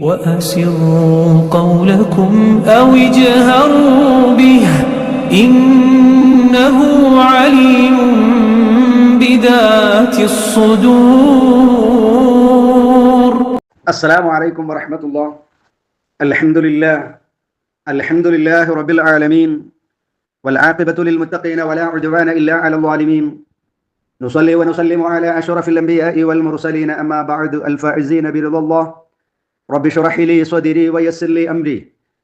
وأسروا قولكم أو اجهروا به إنه عليم بذات الصدور. السلام عليكم ورحمة الله. الحمد لله رب العالمين والعاقبة للمتقين ولا عدوان إلا على الظالمين. نصلي ونسلم على أشرف الأنبياء والمرسلين، أما بعد. الفائزين برضا الله. رب اشرح لي صدري ويسر لي أمري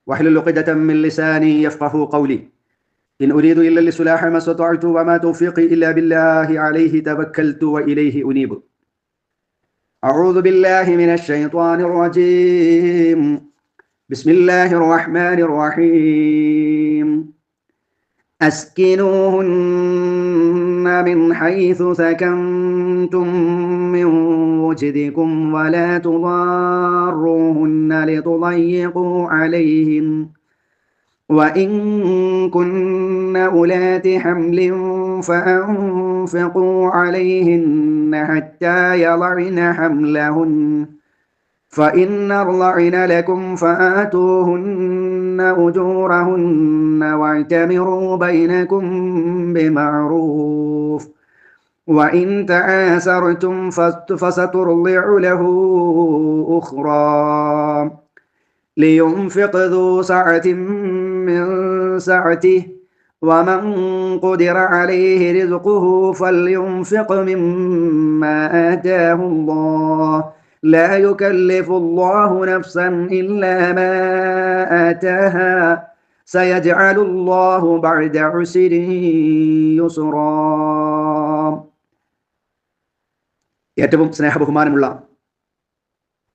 واحلل عقدة من لساني يفقهوا قولي. إن أريد إلا الإصلاح ما استطعت وما توفيقي إلا بالله عليه توكلت وإليه أنيب. أعوذ بالله من الشيطان الرجيم. بسم الله الرحمن الرحيم. أسكنوهن من حيث سكنتم من وجدكم ولا تضاروهن لتضيقوا عليهن وإن كن أولات حمل فأنفقوا عليهن حتى يضعن حملهن فإن أرضعن لكم فآتوهن أجورهن واعتمروا بينكم بمعروف وإن تعاسرتم فسترضع له أخرى لينفق ذو سعة من سعته ومن قدر عليه رزقه فلينفق مما آتاه الله لا يكلف الله نفسا إلا ما آتاها سيجعل الله بعد عسر يسرا. ഏറ്റവും സ്നേഹബഹുമാനമുള്ള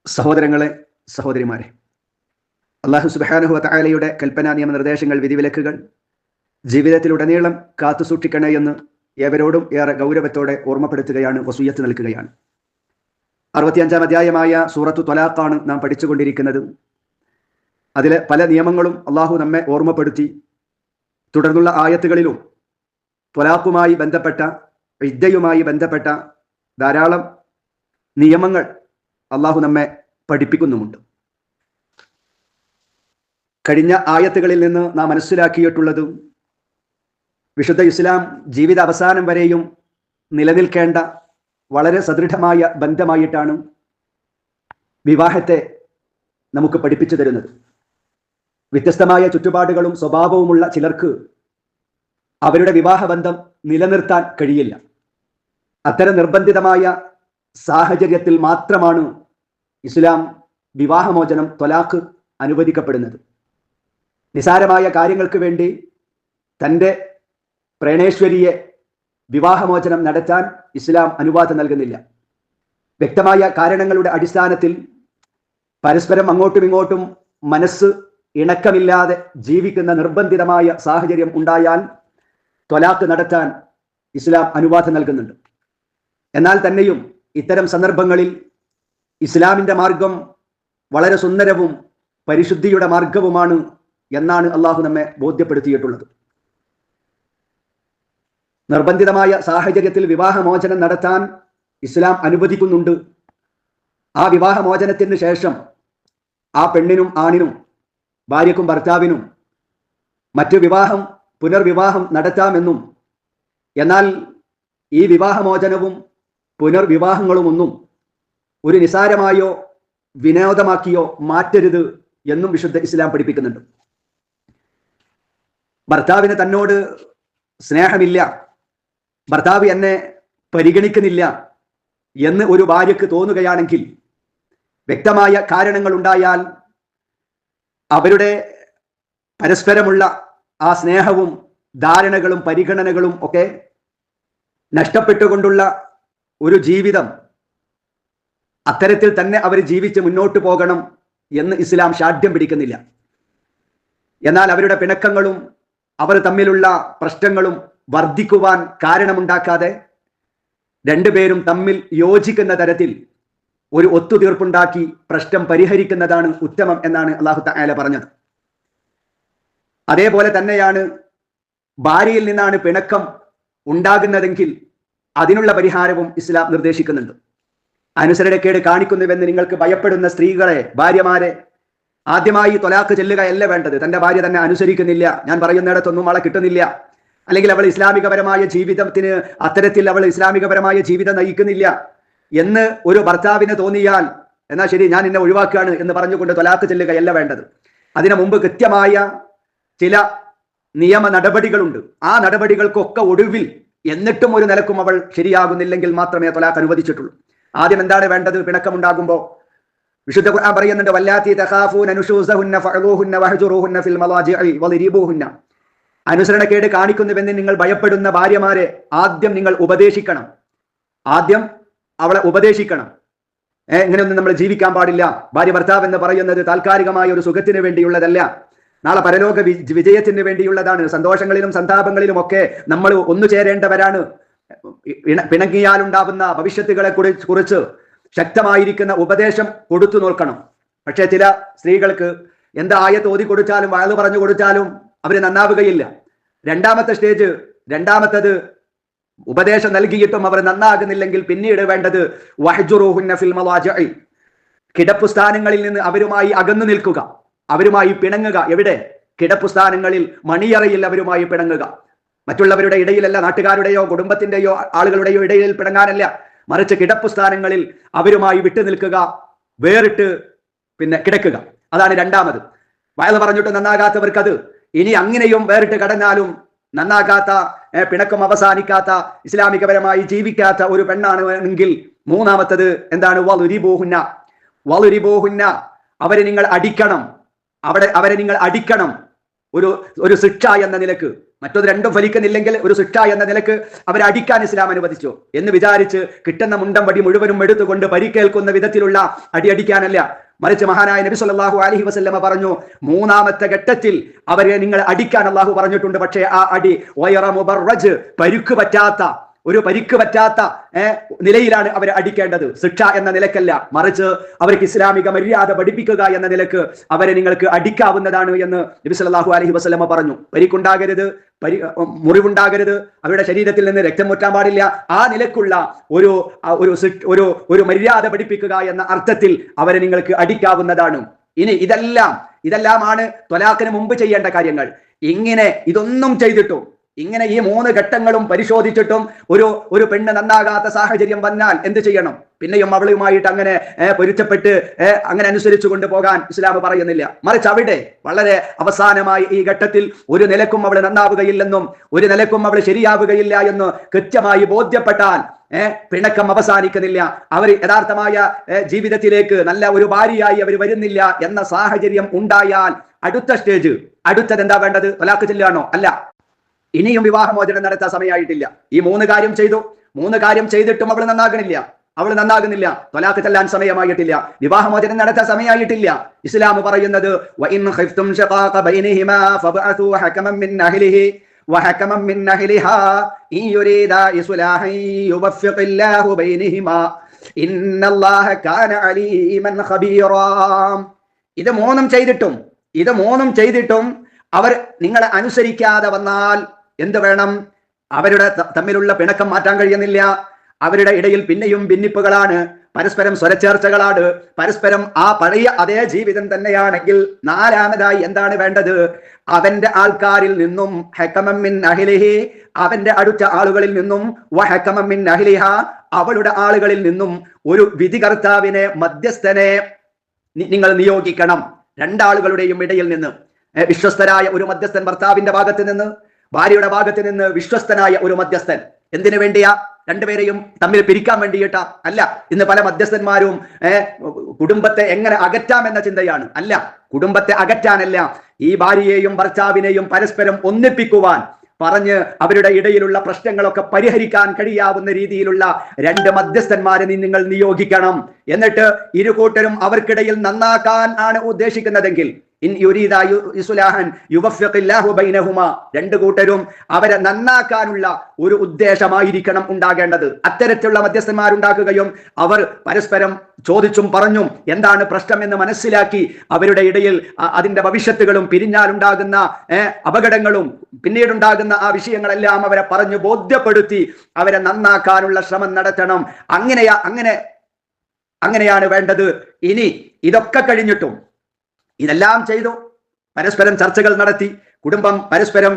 സഹോദരങ്ങളെ, സഹോദരിമാരെ, അല്ലാഹു സുബ്ഹാനഹു വ തആലയുടെ കൽപ്പനാ നിയമനിർദ്ദേശങ്ങൾ, വിധിവിലക്കുകൾ ജീവിതത്തിലുടനീളം കാത്തു സൂക്ഷിക്കണേ എന്ന് ഏവരോടും ഏറെ ഗൗരവത്തോടെ ഓർമ്മപ്പെടുത്തുകയാണ്, വസിയ്യത്ത് നൽകുകയാണ്. 65-ാം അധ്യായമായ സൂറത്തു ത്വലാഖാണ് നാം പഠിച്ചുകൊണ്ടിരിക്കുന്നത്. അതിലെ പല നിയമങ്ങളും അള്ളാഹു നമ്മെ ഓർമ്മപ്പെടുത്തി. തുടർന്നുള്ള ആയത്തുകളിലും ത്വലാഖുമായി ബന്ധപ്പെട്ട, ഇദ്ദയുമായി ബന്ധപ്പെട്ട ധാരാളം നിയമങ്ങൾ അള്ളാഹു നമ്മെ പഠിപ്പിക്കുന്നുമുണ്ട്. കഴിഞ്ഞ ആയത്തുകളിൽ നിന്ന് നാം മനസ്സിലാക്കിയിട്ടുള്ളത്, വിശുദ്ധ ഇസ്ലാം ജീവിത അവസാനം വരെയും നിലനിൽക്കേണ്ട വളരെ സദൃഢമായ ബന്ധമായിട്ടാണ് വിവാഹത്തെ നമുക്ക് പഠിപ്പിച്ചു തരുന്നത്. വ്യത്യസ്തമായ ചുറ്റുപാടുകളും സ്വഭാവവുമുള്ള ചിലർക്ക് അവരുടെ വിവാഹബന്ധം നിലനിർത്താൻ കഴിയില്ല. അത്തരം നിർബന്ധിതമായ സാഹചര്യത്തിൽ മാത്രമാണ് ഇസ്ലാം വിവാഹമോചനം, ത്വലാഖ് അനുവദിക്കപ്പെടുന്നത്. നിസാരമായ കാര്യങ്ങൾക്ക് വേണ്ടി തൻ്റെ പ്രേണേശ്വരിയെ വിവാഹമോചനം നടത്താൻ ഇസ്ലാം അനുവാദം നൽകുന്നില്ല. വ്യക്തമായ കാരണങ്ങളുടെ അടിസ്ഥാനത്തിൽ പരസ്പരം അങ്ങോട്ടും ഇങ്ങോട്ടും മനസ്സ് ഇണക്കമില്ലാതെ ജീവിക്കുന്ന നിർബന്ധിതമായ സാഹചര്യം ഉണ്ടായാൽ ത്വലാഖ് നടത്താൻ ഇസ്ലാം അനുവാദം നൽകുന്നുണ്ട്. എന്നാൽ തന്നെയും ഇത്തരം സന്ദർഭങ്ങളിൽ ഇസ്ലാമിൻ്റെ മാർഗം വളരെ സുന്ദരവും പരിശുദ്ധിയുടെ മാർഗവുമാണ് എന്നാണ് അള്ളാഹു നമ്മെ ബോധ്യപ്പെടുത്തിയിട്ടുള്ളത്. നിർബന്ധിതമായ സാഹചര്യത്തിൽ വിവാഹമോചനം നടത്താൻ ഇസ്ലാം അനുവദിക്കുന്നുണ്ട്. ആ വിവാഹമോചനത്തിന് ശേഷം ആ പെണ്ണിനും ആണിനും, ഭാര്യക്കും ഭർത്താവിനും മറ്റു പുനർവിവാഹം നടത്താമെന്നും, എന്നാൽ ഈ വിവാഹമോചനവും പുനർവിവാഹങ്ങളുമൊന്നും ഒരു നിസാരമായോ വിനോദമാക്കിയോ മാറ്റരുത് എന്നും വിശുദ്ധ ഇസ്ലാം പഠിപ്പിക്കുന്നുണ്ട്. ഭർത്താവിന് തന്നോട് സ്നേഹമില്ല, ഭർത്താവ് എന്നെ പരിഗണിക്കുന്നില്ല എന്ന് ഒരു ഭാര്യയ്ക്ക് തോന്നുകയാണെങ്കിൽ, വ്യക്തമായ കാരണങ്ങൾ ഉണ്ടായാൽ അവരുടെ പരസ്പരമുള്ള ആ സ്നേഹവും ധാരണകളും പരിഗണനകളും ഒക്കെ നഷ്ടപ്പെട്ടുകൊണ്ടുള്ള ഒരു ജീവിതം, അത്തരത്തിൽ തന്നെ അവർ ജീവിച്ച് മുന്നോട്ട് പോകണം എന്ന് ഇസ്ലാം ശാഠ്യം പിടിക്കുന്നില്ല. എന്നാൽ അവരുടെ പിണക്കങ്ങളും അവർ തമ്മിലുള്ള പ്രശ്നങ്ങളും വർദ്ധിക്കുവാൻ കാരണമുണ്ടാക്കാതെ രണ്ടുപേരും തമ്മിൽ യോജിക്കുന്ന തരത്തിൽ ഒരു ഒത്തുതീർപ്പുണ്ടാക്കി പ്രശ്നം പരിഹരിക്കുന്നതാണ് ഉത്തമം എന്നാണ് അല്ലാഹു തആല പറഞ്ഞത്. അതേപോലെ തന്നെയാണ് ഭാര്യയിൽ നിന്നാണ് പിണക്കം ഉണ്ടാകുന്നതെങ്കിൽ അതിനുള്ള പരിഹാരവും ഇസ്ലാം നിർദ്ദേശിക്കുന്നുണ്ട്. അനുസരണക്കേട് കാണിക്കുന്നുവെന്ന് നിങ്ങൾക്ക് ഭയപ്പെടുന്ന സ്ത്രീകളെ, ഭാര്യമാരെ, ആദ്യമായി ത്വലാഖ് ചെല്ലുകയല്ല വേണ്ടത്. തന്റെ ഭാര്യ തന്നെ അനുസരിക്കുന്നില്ല, ഞാൻ പറയുന്നിടത്തൊന്നും അവളെ കിട്ടുന്നില്ല, അല്ലെങ്കിൽ അവൾ ഇസ്ലാമികപരമായ ജീവിതത്തിന് അത്തരത്തിൽ അവൾ ഇസ്ലാമികപരമായ ജീവിതം നയിക്കുന്നില്ല എന്ന് ഒരു ഭർത്താവിന് തോന്നിയാൽ, എന്നാൽ ശരി ഞാൻ എന്നെ ഒഴിവാക്കുകയാണ് എന്ന് പറഞ്ഞുകൊണ്ട് ത്വലാഖ് ചെല്ലുകയല്ല വേണ്ടത്. അതിനു മുമ്പ് കൃത്യമായ ചില നിയമ നടപടികളുണ്ട്. ആ നടപടികൾക്കൊക്കെ ഒടുവിൽ എന്നിട്ടും ഒരു നിലക്കും അവൾ ശരിയാകുന്നില്ലെങ്കിൽ മാത്രമേ ത്വലാഖ് അനുവദിച്ചിട്ടുള്ളൂ. ആദ്യം എന്താണ് വേണ്ടത്? പിണക്കമുണ്ടാകുമ്പോൾ വിശുദ്ധ ഖുർആൻ പറയുന്നുണ്ട്, വല്ലാത്തി തഖാഫൂന നുശൂസഹുന്ന ഫഅദൂഹുന്ന വഹ്ജുറൂഹുന്ന ഫിൽ മളാജിഇ വളിരിബൂഹുന്ന. അനുസരണക്കേട് കാണിക്കുന്നുവെന്ന് നിങ്ങൾ ഭയപ്പെടുന്ന ഭാര്യമാരെ ആദ്യം നിങ്ങൾ ഉപദേശിക്കണം. ആദ്യം അവളെ ഉപദേശിക്കണം. ഇങ്ങനെയൊന്നും നമ്മൾ ജീവിക്കാൻ പാടില്ല. ഭാര്യ ഭർത്താവ് എന്ന് പറയുന്നത് താൽക്കാലികമായ ഒരു സുഖത്തിന് വേണ്ടിയുള്ളതല്ല, നാളെ പരലോക വിജയത്തിന് വേണ്ടിയുള്ളതാണ്. സന്തോഷങ്ങളിലും സന്താപങ്ങളിലും ഒക്കെ നമ്മൾ ഒന്നു ചേരേണ്ടവരാണ്. പിണങ്ങിയാലുണ്ടാവുന്ന ഭവിഷ്യത്തുകളെ കുറിച്ച് ശക്തമായിരിക്കുന്ന ഉപദേശം കൊടുത്തു നോക്കണം. പക്ഷെ ചില സ്ത്രീകൾക്ക് എന്താ ആയത്ത് ഓതി കൊടുത്താലും വഅദ് പറഞ്ഞു കൊടുത്താലും അവര് നന്നാവുകയില്ല. രണ്ടാമത്തത് ഉപദേശം നൽകിയിട്ടും അവർ നന്നാകുന്നില്ലെങ്കിൽ പിന്നീട് വേണ്ടത് വഹ്ജുറൂഹുന്ന ഫിൽ മളാജിഇ, കിടപ്പുസ്ഥാനങ്ങളിൽ നിന്ന് അവരുമായി അകന്നു നിൽക്കുക, അവരുമായി പിണങ്ങുക. എവിടെ? കിടപ്പുസ്ഥാനങ്ങളിൽ, മണിയറയിൽ അവരുമായി പിണങ്ങുക. മറ്റുള്ളവരുടെ ഇടയിലല്ല, നാട്ടുകാരുടെയോ കുടുംബത്തിന്റെയോ ആളുകളുടെയോ ഇടയിൽ പിണങ്ങാനല്ല, മറിച്ച് കിടപ്പുസ്ഥാനങ്ങളിൽ അവരുമായി വിട്ടു നിൽക്കുക, വേറിട്ട് കിടക്കുക. അതാണ് രണ്ടാമത്. വയല് പറഞ്ഞിട്ട് നന്നാകാത്തവർക്കത് ഇനി അങ്ങനെയും വേറിട്ട് കടന്നാലും നന്നാകാത്ത, പിണക്കം അവസാനിക്കാത്ത, ഇസ്ലാമികപരമായി ജീവിക്കാത്ത ഒരു പെണ്ണാണ് എങ്കിൽ മൂന്നാമത്തത് എന്താണ്? വളുരിബൂഹുന്ന, അവരെ നിങ്ങൾ അടിക്കണം. അവരെ നിങ്ങൾ അടിക്കണം. ഒരു ശിക്ഷ എന്ന നിലക്ക്. മറ്റൊരു രണ്ടും ഫലിക്കുന്നില്ലെങ്കിൽ ഒരു ശിക്ഷ എന്ന നിലക്ക് അവരെ അടിക്കാൻ ഇസ്ലാം അനുവദിച്ചു എന്ന് വിചാരിച്ച് കിട്ടുന്ന മുണ്ടം വടി മുഴുവനും എടുത്തുകൊണ്ട് പരിക്കേൽക്കുന്ന വിധത്തിലുള്ള അടി അടിക്കാനല്ല, മറിച്ച് മഹാനായ നബി സല്ലല്ലാഹു അലൈഹി വസല്ലമ പറഞ്ഞു, മൂന്നാമത്തെ ഘട്ടത്തിൽ അവരെ നിങ്ങൾ അടിക്കാൻ അള്ളാഹു പറഞ്ഞിട്ടുണ്ട്. പക്ഷേ ആ അടി വയറ മുബർറജ്, പരിക്ക് പറ്റാത്ത നിലയിലാണ് അവരെ അടിക്കേണ്ടത്. ശിക്ഷ എന്ന നിലക്കല്ല, മറിച്ച് അവർക്ക് ഇസ്ലാമിക മര്യാദ പഠിപ്പിക്കുക എന്ന നിലക്ക് അവരെ നിങ്ങൾക്ക് അടിക്കാവുന്നതാണ് എന്ന് നബി സല്ലല്ലാഹു അലൈഹി വസല്ലമ പറഞ്ഞു. പരിക്കുണ്ടാകരുത്, മുറിവുണ്ടാകരുത്, അവരുടെ ശരീരത്തിൽ നിന്ന് രക്തം മുറ്റാൻ പാടില്ല. ആ നിലക്കുള്ള ഒരു മര്യാദ പഠിപ്പിക്കുക എന്ന അർത്ഥത്തിൽ അവരെ നിങ്ങൾക്ക് അടിക്കാവുന്നതാണ്. ഇനി ഇതെല്ലാമാണ് ത്വലാഖിന് മുമ്പ് ചെയ്യേണ്ട കാര്യങ്ങൾ. ഇതൊന്നും ചെയ്തിട്ടും, ഇങ്ങനെ ഈ 3 ഘട്ടങ്ങളും പരിശോധിച്ചിട്ടും ഒരു പെണ്ണ് നന്നാകാത്ത സാഹചര്യം വന്നാൽ എന്ത് ചെയ്യണം? പിന്നെയും അവളുമായിട്ട് അങ്ങനെ പൊരുത്തപ്പെട്ട് അങ്ങനെ അനുസരിച്ചു കൊണ്ടുപോകാൻ ഇസ്ലാം പറയുന്നില്ല. മറിച്ച് അവിടെ വളരെ അവസാനമായി ഈ ഘട്ടത്തിൽ ഒരു നിലക്കും അവൾ നന്നാവുകയില്ലെന്നും ഒരു നിലക്കും അവൾ ശരിയാവുകയില്ല എന്ന് കൃത്യമായി ബോധ്യപ്പെട്ടാൽ പിണക്കം അവസാനിക്കുന്നില്ല, അവർ യഥാർത്ഥമായ ജീവിതത്തിലേക്ക് നല്ല ഒരു ഭാര്യയായി അവർ വരുന്നില്ല എന്ന സാഹചര്യം ഉണ്ടായാൽ അടുത്തത് എന്താ വേണ്ടത്? ത്വലാഖ് ചെല്ലുകയാണോ? അല്ല, ഇനിയും വിവാഹമോചനം നടത്താൻ സമയമായിട്ടില്ല. ഈ 3 കാര്യം ചെയ്തു. 3 കാര്യം ചെയ്തിട്ടും അവൾ നന്നാകുന്നില്ല, ത്വലാഖ് ചെല്ലാൻ സമയമായിട്ടില്ല, വിവാഹമോചനം നടത്താൻ സമയമായിട്ടില്ല. ഇസ്ലാം പറയുന്നത് വഇൻ ഖിഫ്തും ശഖാഖ ബൈനഹിമാ ഫബഅതു ഹകമൻ മിൻ അഹ്ലിഹി വഹകമൻ മിൻ അഹ്ലിഹാ ഇൻ യുരീദാ ഇസ്ലാഹൻ യുവഫിഖില്ലാഹു ബൈനഹിമാ ഇന്നല്ലാഹ കാന അലീമൻ ഖബീറാ. ഇത് മൂന്നും ചെയ്തിട്ടും അവർ നിങ്ങളെ അനുസരിക്കാതെ വന്നാൽ എന്ത് വേണം? അവരുടെ തമ്മിലുള്ള പിണക്കം മാറ്റാൻ കഴിയുന്നില്ല, അവരുടെ ഇടയിൽ പിന്നെയും ഭിന്നിപ്പുകളാണ്, പരസ്പരം സ്വരച്ചേർച്ചകളാണ്, പരസ്പരം ആ പഴയ അതേ ജീവിതം തന്നെയാണെങ്കിൽ നാലാമതായി എന്താണ് വേണ്ടത്? അവന്റെ ആൾക്കാരിൽ നിന്നും ഹകമൻ മിൻ അഹ്ലിഹി, അവന്റെ അടുത്ത ആളുകളിൽ നിന്നും വഹകമൻ മിൻ അഹ്ലിഹ, അവളുടെ ആളുകളിൽ നിന്നും ഒരു വിധികർത്താവിനെ, മധ്യസ്ഥനെ നിങ്ങൾ നിയോഗിക്കണം. രണ്ടാളുകളുടെയും ഇടയിൽ നിന്ന് വിശ്വസ്തനായ ഒരു മധ്യസ്ഥൻ, ഭർത്താവിന്റെ ഭാഗത്ത് നിന്ന്, ഭാര്യയുടെ ഭാഗത്ത് നിന്ന് വിശ്വസ്തനായ ഒരു മധ്യസ്ഥൻ. എന്തിനു വേണ്ടിയാ? രണ്ടുപേരെയും തമ്മിൽ പിരിക്കാൻ വേണ്ടിയിട്ടാ? അല്ല. ഇന്ന് പല മധ്യസ്ഥന്മാരും കുടുംബത്തെ എങ്ങനെ അകറ്റാം എന്ന ചിന്തയാണ്. അല്ല, കുടുംബത്തെ അകറ്റാനല്ല, ഈ ഭാര്യയെയും ഭർത്താവിനെയും പരസ്പരം ഒന്നിപ്പിക്കുവാൻ പറഞ്ഞ് അവരുടെ ഇടയിലുള്ള പ്രശ്നങ്ങളൊക്കെ പരിഹരിക്കാൻ കഴിയാവുന്ന രീതിയിലുള്ള 2 മധ്യസ്ഥന്മാരെ നിങ്ങൾ നിയോഗിക്കണം. എന്നിട്ട് ഇരുകൂട്ടരും അവർക്കിടയിൽ നന്നാക്കാൻ ആണ് ഉദ്ദേശിക്കുന്നതെങ്കിൽ ഇൻ യുരീദ ഇസ്ലാഹൻ യുവഫിഖില്ലാഹു ബൈനഹുമാ, 2 കൂട്ടരും അവരെ നന്നാക്കാനുള്ള ഒരു ഉദ്ദേശമായിരിക്കണം ഉണ്ടാകേണ്ടത്. അത്തരത്തിലുള്ള മധ്യസ്ഥന്മാരുണ്ടാക്കുകയും അവർ പരസ്പരം ചോദിച്ചും പറഞ്ഞും എന്താണ് പ്രശ്നം എന്ന് മനസ്സിലാക്കി അവരുടെ ഇടയിൽ അതിന്റെ ഭവിഷ്യത്തുകളും പിരിഞ്ഞാലുണ്ടാകുന്ന അപകടങ്ങളും പിന്നീടുണ്ടാകുന്ന ആ വിഷയങ്ങളെല്ലാം അവരെ പറഞ്ഞു ബോധ്യപ്പെടുത്തി അവരെ നന്നാക്കാനുള്ള ശ്രമം നടത്തണം. അങ്ങനെ അങ്ങനെയാണ് വേണ്ടത്. ഇനി ഇതൊക്കെ കഴിഞ്ഞിട്ടും ഇതെല്ലാം ചെയ്തു, പരസ്പരം ചർച്ചകൾ നടത്തി, കുടുംബം പരസ്പരം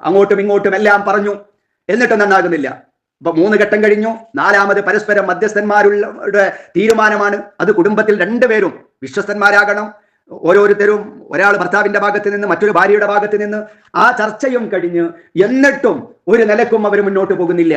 അങ്ങോട്ടും ഇങ്ങോട്ടും എല്ലാം പറഞ്ഞു, എന്നിട്ടും നന്നാകുന്നില്ല. അപ്പൊ 3 ഘട്ടം കഴിഞ്ഞു. 4ാമത് പരസ്പരം മധ്യസ്ഥന്മാരുടെ തീരുമാനമാണ്. അത് കുടുംബത്തിൽ 2 പേരും വിശ്വസ്തന്മാരാകണം. ഓരോരുത്തരും, ഒരാൾ ഭർത്താവിന്റെ ഭാഗത്ത് നിന്ന്, മറ്റൊരു ഭാര്യയുടെ ഭാഗത്ത് നിന്ന് ആ ചർച്ചയും കഴിഞ്ഞ് എന്നിട്ടും ഒരു നിലക്കും അവർ മുന്നോട്ട് പോകുന്നില്ല.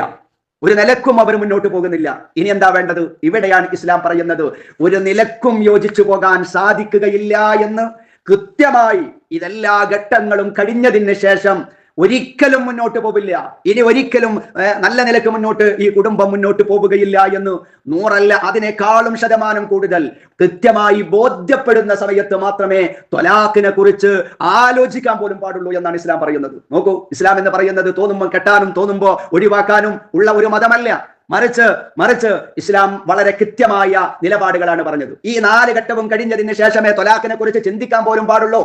ഇനി എന്താ വേണ്ടത്? ഇവിടെയാണ് ഇസ്ലാം പറയുന്നത് ഒരു നിലക്കും യോജിച്ചു പോകാൻ സാധിക്കുകയില്ല എന്ന് കൃത്യമായി ഇതെല്ലാ ഘട്ടങ്ങളും കഴിഞ്ഞതിന് ശേഷം ഒരിക്കലും മുന്നോട്ട് പോവില്ല. ഇനി ഒരിക്കലും നല്ല നിലക്ക് മുന്നോട്ട് ഈ കുടുംബം മുന്നോട്ട് പോവുകയില്ല എന്ന് 100 അതിനേക്കാളും ശതമാനം കൂടുതൽ കൃത്യമായി ബോധ്യപ്പെടുന്ന സമയത്ത് മാത്രമേ ത്വലാഖിനെ കുറിച്ച് ആലോചിക്കാൻ പോലും പാടുള്ളൂ എന്നാണ് ഇസ്ലാം പറയുന്നത്. നോക്കൂ, ഇസ്ലാം എന്ന് പറയുന്നത് തോന്നുമ്പോൾ കെട്ടാനും തോന്നുമ്പോൾ ഒഴിവാക്കാനും ഉള്ള ഒരു മതമല്ല. മറിച്ച് ഇസ്ലാം വളരെ കൃത്യമായ നിലപാടുകളാണ് പറഞ്ഞത്. ഈ 4 ഘട്ടവും കഴിഞ്ഞതിന് ശേഷമേ ത്വലാഖിനെ കുറിച്ച് ചിന്തിക്കാൻ പോലും പാടുള്ളൂ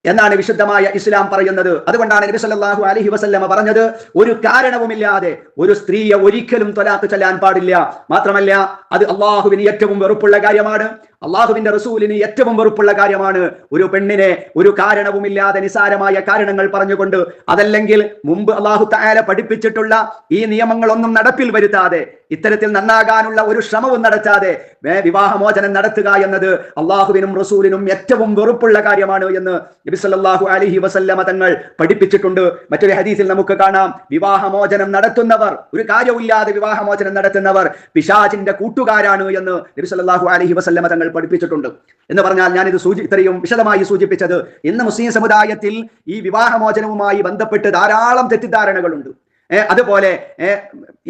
എന്നാണ് വിശുദ്ധമായ ഇസ്ലാം പറയുന്നത്. അതുകൊണ്ടാണ് നബി സല്ലല്ലാഹു അലൈഹി വസല്ലമ പറഞ്ഞത് ഒരു കാരണവുമില്ലാതെ ഒരു സ്ത്രീയെ ഒരിക്കലും ത്വലാഖ് ചൊല്ലാൻ പാടില്ല. മാത്രമല്ല അത് അള്ളാഹുവിന് ഏറ്റവും വെറുപ്പുള്ള കാര്യമാണ്, അള്ളാഹുവിന്റെ റസൂലിന് ഏറ്റവും വെറുപ്പുള്ള കാര്യമാണ്. ഒരു പെണ്ണിനെ ഒരു കാരണവുമില്ലാതെ നിസാരമായ കാരണങ്ങൾ പറഞ്ഞുകൊണ്ട്, അതല്ലെങ്കിൽ മുമ്പ് അള്ളാഹു തആല പഠിപ്പിച്ചിട്ടുള്ള ഈ നിയമങ്ങളൊന്നും നടപ്പിൽ വരുത്താതെ, ഇത്തരത്തിൽ നന്നാകാനുള്ള ഒരു ശ്രമവും നടത്താതെ വിവാഹമോചനം നടത്തുക എന്നത് അള്ളാഹുവിനും റസൂലിനും ഏറ്റവും വെറുപ്പുള്ള കാര്യമാണ് എന്ന് നബി സല്ലല്ലാഹു അലൈഹി വസല്ലമ തങ്ങൾ പഠിപ്പിച്ചിട്ടുണ്ട്. മറ്റൊരു ഹദീസിൽ നമുക്ക് കാണാം, വിവാഹമോചനം നടത്തുന്നവർ, ഒരു കാര്യമില്ലാതെ വിവാഹമോചനം നടത്തുന്നവർ പിശാചിന്റെ കൂട്ടുകാരാണ് എന്ന് നബി സല്ലല്ലാഹു അലൈഹി വസല്ലമ തങ്ങൾ പഠിപ്പിച്ചിട്ടുണ്ട്. എന്ന് പറഞ്ഞാൽ ഞാനിത് ഇത്രയും വിശദമായി സൂചിപ്പിച്ചത്, ഇന്ന് മുസ്ലിം സമുദായത്തിൽ ഈ വിവാഹമോചനവുമായി ബന്ധപ്പെട്ട് ധാരാളം തെറ്റിദ്ധാരണകളുണ്ട്. അതുപോലെ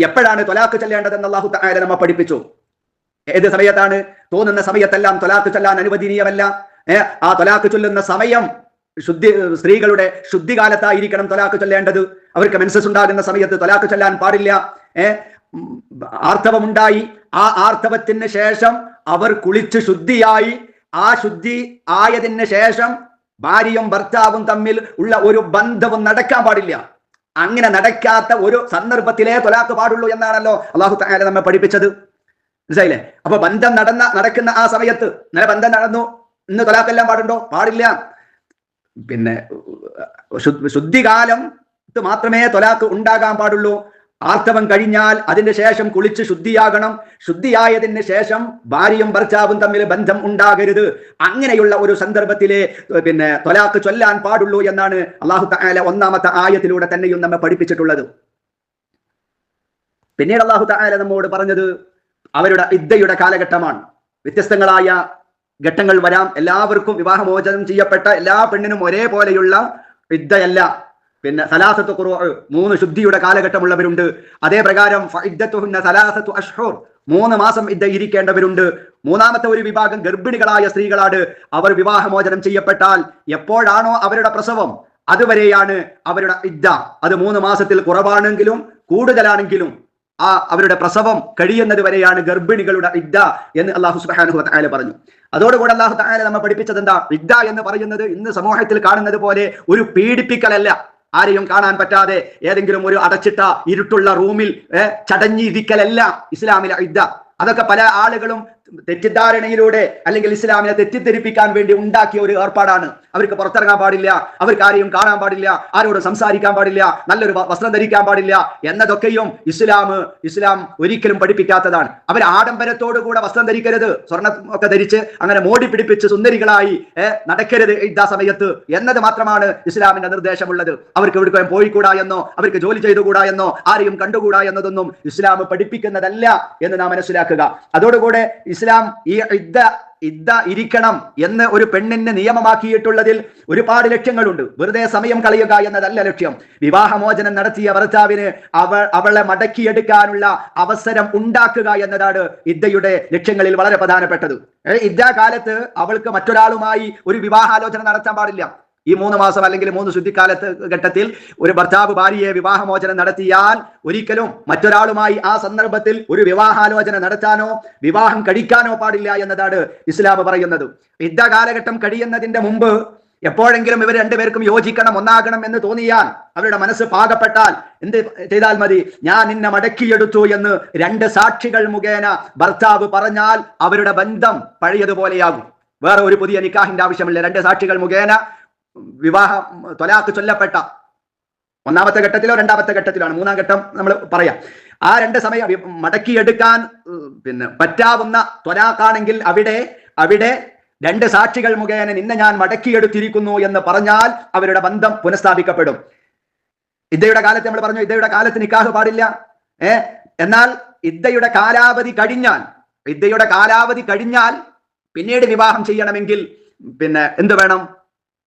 എപ്പോഴാണ് ത്വലാഖ് ചൊല്ലേണ്ടതെന്ന് അല്ലാഹു തആല നമ്മെ പഠിപ്പിച്ചു. ഏത് സമയത്താണ്? തോന്നുന്ന സമയത്തെല്ലാം ത്വലാഖ് ചൊല്ലാൻ അനുവദനീയമല്ല. ആ ത്വലാഖ് ചൊല്ലുന്ന സമയം സ്ത്രീകളുടെ ശുദ്ധികാലത്തായിരിക്കണം ത്വലാഖ് ചൊല്ലേണ്ടത്. അവർക്ക് മെൻസസ് ഉണ്ടാകുന്ന സമയത്ത് ത്വലാഖ് ചൊല്ലാൻ പാടില്ല. ആർത്തവമുണ്ടായി, ആ ആർത്തവത്തിന് ശേഷം അവർ കുളിച്ച് ശുദ്ധിയായി, ആ ശുദ്ധി ആയതിന് ശേഷം ഭാര്യയും ഭർത്താവും തമ്മിൽ ഉള്ള ഒരു ബന്ധവും നടക്കാൻ പാടില്ല. അങ്ങനെ നടക്കാത്ത ഒരു സന്ദർഭത്തിലേ ത്വലാഖ് പാടുള്ളൂ എന്നാണല്ലോ അല്ലാഹു തആല നമ്മെ പഠിപ്പിച്ചത്. മനസ്സിലായില്ലേ? അപ്പൊ ബന്ധം നടക്കുന്ന ആ സമയത്ത്, ഇന്നലെ ബന്ധം നടന്നു, ഇന്ന് ത്വലാഖ് എല്ലാം പാടുണ്ടോ? പാടില്ല. പിന്നെ ശുദ്ധികാലം മാത്രമേ ത്വലാഖ് ഉണ്ടാകാൻ പാടുള്ളൂ. ആർത്തവം കഴിഞ്ഞാൽ അതിന് ശേഷം കുളിച്ച് ശുദ്ധിയാകണം. ശുദ്ധിയായതിന് ശേഷം ഭാര്യയും ഭർത്താവും തമ്മിൽ ബന്ധം ഉണ്ടാകരുത്. അങ്ങനെയുള്ള ഒരു സന്ദർഭത്തിലെ ത്വലാഖ് ചൊല്ലാൻ പാടുള്ളൂ എന്നാണ് അല്ലാഹു തആല 1ാമത്തെ ആയത്തിലൂടെ തന്നെയും നമ്മെ പഠിപ്പിച്ചിട്ടുള്ളത്. പിന്നീട് അല്ലാഹു തആല നമ്മോട് പറഞ്ഞത് അവരുടെ ഇദ്ദയുടെ കാലഘട്ടമാണ്. വ്യത്യസ്തങ്ങളായ ഘട്ടങ്ങൾ വരാം. എല്ലാവർക്കും വിവാഹമോചനം ചെയ്യപ്പെട്ട എല്ലാ പെണ്ണിനും ഒരേപോലെയുള്ള ഇദ്ദയല്ല. സലാസത്തു ഖുറൂഅ്, 3 ശുദ്ധിയുടെ കാലഘട്ടമുള്ളവരുണ്ട്. അതേ പ്രകാരം ഫഇദ്ദത്തുഹുന്ന സലാസത്തു അശ്ഹുർ, 3 മാസം ഇദ്ദ ഇരിക്കേണ്ടവരുണ്ട്. 3ാമത്തെ ഒരു വിഭാഗം ഗർഭിണികളായ സ്ത്രീകളാണ്. അവർ വിവാഹമോചനം ചെയ്യപ്പെട്ടാൽ എപ്പോഴാണോ അവരുടെ പ്രസവം അതുവരെയാണ് അവരുടെ ഇദ്ദ. അത് 3 മാസത്തിൽ കുറവാണെങ്കിലും കൂടുതലാണെങ്കിലും അവരുടെ പ്രസവം കഴിയുന്നത് വരെയാണ് ഗർഭിണികളുടെ ഇദ്ദ എന്ന് അല്ലാഹു സുബ്ഹാനഹു വ തആല പറഞ്ഞു. അതോടുകൂടെ അല്ലാഹു തആല നമ്മെ പഠിപ്പിച്ചത് എന്താ? ഇദ്ദ എന്ന് പറയുന്നത് ഇന്ന് സമൂഹത്തിൽ കാണുന്നത് പോലെ ഒരു പീഡിപ്പിക്കലല്ല. ആരെയും കാണാൻ പറ്റാതെ ഏതെങ്കിലും ഒരു അടച്ചിട്ട ഇരുട്ടുള്ള റൂമിൽ ചടഞ്ഞിരിക്കലല്ല ഇസ്ലാമിലെ ഇദ്ദ. അതൊക്കെ പല ആളുകളും തെറ്റിദ്ധാരണയിലൂടെ അല്ലെങ്കിൽ ഇസ്ലാമിനെ തെറ്റിദ്ധരിപ്പിക്കാൻ വേണ്ടി ഉണ്ടാക്കിയ ഒരു ഏർപ്പാടാണ്. അവർക്ക് പുറത്തിറങ്ങാൻ പാടില്ല, അവർക്ക് ആരെയും കാണാൻ പാടില്ല, ആരോട് സംസാരിക്കാൻ പാടില്ല, നല്ലൊരു വസ്ത്രം ധരിക്കാൻ പാടില്ല എന്നതൊക്കെയും ഇസ്ലാം ഒരിക്കലും പഠിപ്പിക്കാത്തതാണ്. അവർ ആഡംബരത്തോടുകൂടെ വസ്ത്രം ധരിക്കരുത്, സ്വർണ്ണം ഒക്കെ ധരിച്ച് അങ്ങനെ മോടി പിടിപ്പിച്ച് സുന്ദരികളായി നടക്കരുത് ഇദ്ദ സമയത്ത് എന്നത് മാത്രമാണ് ഇസ്ലാമിന്റെ നിർദ്ദേശമുള്ളത്. അവർക്ക് എവിടേക്കും പോയിക്കൂടാ എന്നോ അവർക്ക് ജോലി ചെയ്തുകൂടാ എന്നോ ആരെയും കണ്ടുകൂടാ എന്നതൊന്നും ഇസ്ലാം പഠിപ്പിക്കുന്നതല്ല എന്ന് നാം മനസ്സിലാക്കുക. അതോടുകൂടെ ഇസ്ലാം ഈ ഇദ്ദ ഇരിക്കണം എന്ന് ഒരു പെണ്ണിന് നിയമമാക്കിയിട്ടുള്ളതിൽ ഒരുപാട് ലക്ഷ്യങ്ങളുണ്ട്. വെറുതെ സമയം കളയുക എന്നതല്ല ലക്ഷ്യം. വിവാഹമോചനം നടത്തിയ ഭർത്താവിന് അവളെ മടക്കിയെടുക്കാനുള്ള അവസരം ഉണ്ടാക്കുക എന്നതാണ് ഇദ്ദയുടെ ലക്ഷ്യങ്ങളിൽ വളരെ പ്രധാനപ്പെട്ടത്. ഇദ്ദ കാലത്ത് അവൾക്ക് മറ്റൊരാളുമായി ഒരു വിവാഹാലോചന നടത്താൻ പാടില്ല. ഈ 3 മാസം അല്ലെങ്കിൽ 3 ശുദ്ധിക്കാലത്ത് ഘട്ടത്തിൽ ഒരു ഭർത്താവ് ഭാര്യയെ വിവാഹമോചനം നടത്തിയാൽ ഒരിക്കലും മറ്റൊരാളുമായി ആ സന്ദർഭത്തിൽ ഒരു വിവാഹാലോചന നടത്താനോ വിവാഹം കഴിക്കാനോ പാടില്ല എന്നതാണ് ഇസ്ലാം പറയുന്നത്. ഇദ്ദ കാലഘട്ടം കഴിയുന്നതിന്റെ മുമ്പ് എപ്പോഴെങ്കിലും ഇവർ രണ്ടുപേർക്കും യോജിക്കണം, ഒന്നാകണം എന്ന് തോന്നിയാൽ, അവരുടെ മനസ്സ് പാകപ്പെട്ടാൽ എന്ത് ചെയ്താൽ മതി? ഞാൻ നിന്നെ മടക്കിയെടുത്തു എന്ന് രണ്ട് സാക്ഷികൾ മുഖേന ഭർത്താവ് പറഞ്ഞാൽ അവരുടെ ബന്ധം പഴയതുപോലെയാകും. വേറെ ഒരു പുതിയ നിക്കാഹിന്റെ ആവശ്യമില്ല. രണ്ട് സാക്ഷികൾ മുഖേന വിവാഹം ത്വലാഖ് ചൊല്ലപ്പെട്ട ഒന്നാമത്തെ ഘട്ടത്തിലോ രണ്ടാമത്തെ ഘട്ടത്തിലാണ്, മൂന്നാം ഘട്ടം നമ്മൾ പറയാം. ആ രണ്ട് സമയം മടക്കിയെടുക്കാൻ പറ്റാവുന്ന ത്വലാഖാണെങ്കിൽ അവിടെ രണ്ട് സാക്ഷികൾ മുഖേന നിന്നെ ഞാൻ മടക്കിയെടുത്തിരിക്കുന്നു എന്ന് പറഞ്ഞാൽ അവരുടെ ബന്ധം പുനഃസ്ഥാപിക്കപ്പെടും. ഇദ്ദയുടെ കാലത്ത് നമ്മൾ പറഞ്ഞു, ഇദ്ദയുടെ കാലത്ത് നിക്കാഹ് പാടില്ല. എന്നാൽ ഇദ്ദയുടെ കാലാവധി കഴിഞ്ഞാൽ പിന്നീട് വിവാഹം ചെയ്യണമെങ്കിൽ എന്ത് വേണം?